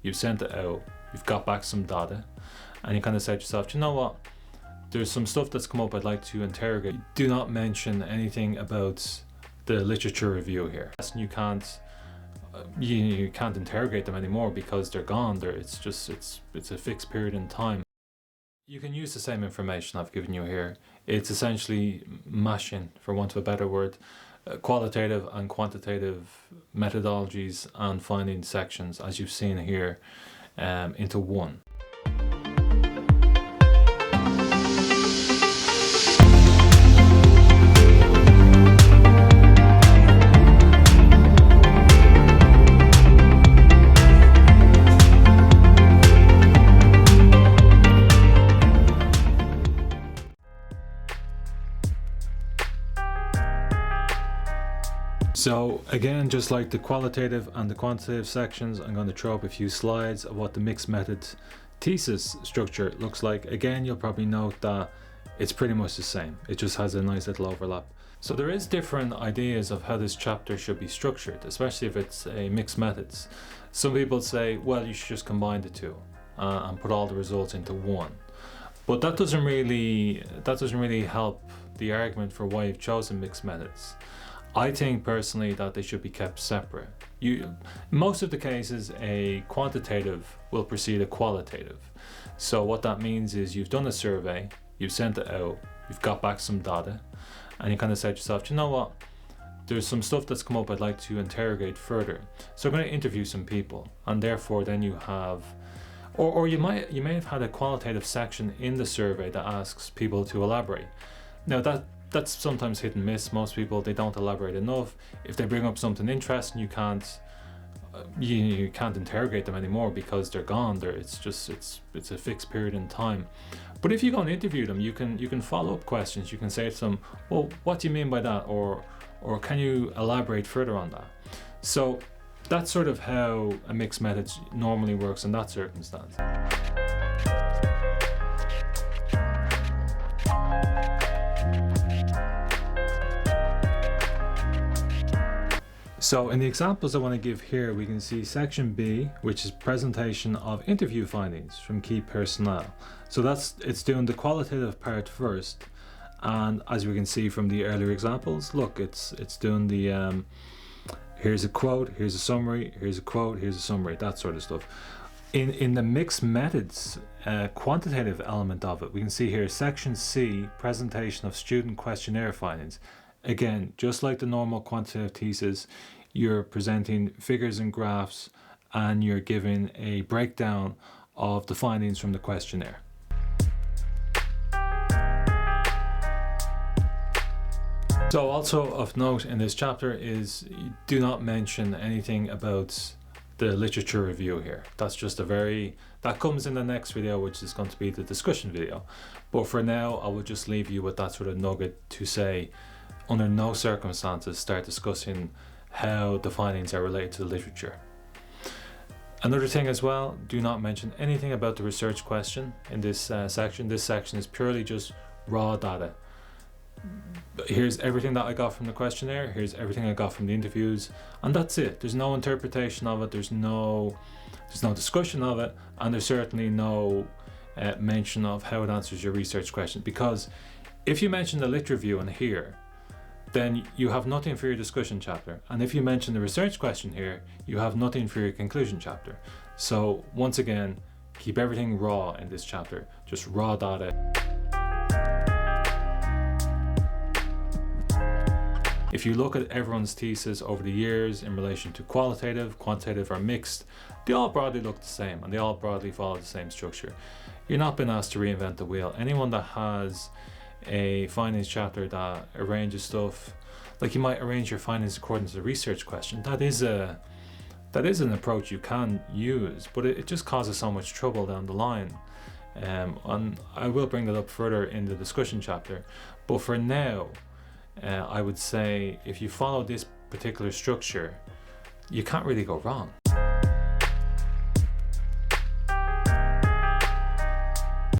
you've sent it out, you've got back some data, and you kind of said to yourself, you know what, there's some stuff that's come up I'd like to interrogate. Do not mention anything about the literature review here. You can't interrogate them anymore because they're gone. It's a fixed period in time. You can use the same information I've given you here. It's essentially mashing, for want of a better word, qualitative and quantitative methodologies and finding sections, as you've seen here, into one. So again, just like the qualitative and the quantitative sections, I'm going to throw up a few slides of what the mixed method thesis structure looks like. Again, you'll probably note that it's pretty much the same. It just has a nice little overlap. So there is different ideas of how this chapter should be structured, especially if it's a mixed methods. Some people say, well, you should just combine the two and put all the results into one. But that doesn't really help the argument for why you've chosen mixed methods. I think personally that they should be kept separate. Most of the cases, a quantitative will precede a qualitative. So what that means is you've done a survey, you've sent it out, you've got back some data, and you kind of said to yourself, you know what, there's some stuff that's come up I'd like to interrogate further. So I'm going to interview some people, and therefore then you have, or you may have had a qualitative section in the survey that asks people to elaborate. Now that's sometimes hit and miss. Most people, they don't elaborate enough. If they bring up something interesting, you can't interrogate them anymore because they're gone. It's a fixed period in time. But if you go and interview them, you can follow up questions. You can say to them, well, what do you mean by that? Or can you elaborate further on that? So that's sort of how a mixed method normally works in that circumstance. So in the examples I want to give here, we can see section B, which is presentation of interview findings from key personnel. So it's doing the qualitative part first, and as we can see from the earlier examples, look, it's doing the here's a quote, here's a summary, here's a quote, here's a summary, that sort of stuff. In the mixed methods quantitative element of it, we can see here section C, presentation of student questionnaire findings. Again, just like the normal quantitative thesis, you're presenting figures and graphs and you're giving a breakdown of the findings from the questionnaire. So also of note in this chapter is do not mention anything about the literature review here. That's just that comes in the next video, which is going to be the discussion video. But for now, I will just leave you with that sort of nugget to say, under no circumstances start discussing how the findings are related to the literature. Another thing as well, do not mention anything about the research question in this section. This section is purely just raw data. Here's everything that I got from the questionnaire, here's everything I got from the interviews, and that's it. There's no interpretation of it, there's no discussion of it, and there's certainly no mention of how it answers your research question. Because if you mention the lit review in here, then you have nothing for your discussion chapter. And if you mention the research question here, you have nothing for your conclusion chapter. So once again, keep everything raw in this chapter, just raw data. If you look at everyone's thesis over the years in relation to qualitative, quantitative or mixed, they all broadly look the same and they all broadly follow the same structure. You're not being asked to reinvent the wheel. Anyone that has a findings chapter that arranges stuff, like you might arrange your findings according to the research question, that is an approach you can use, but it just causes so much trouble down the line. And I will bring that up further in the discussion chapter. But for now, I would say if you follow this particular structure, you can't really go wrong.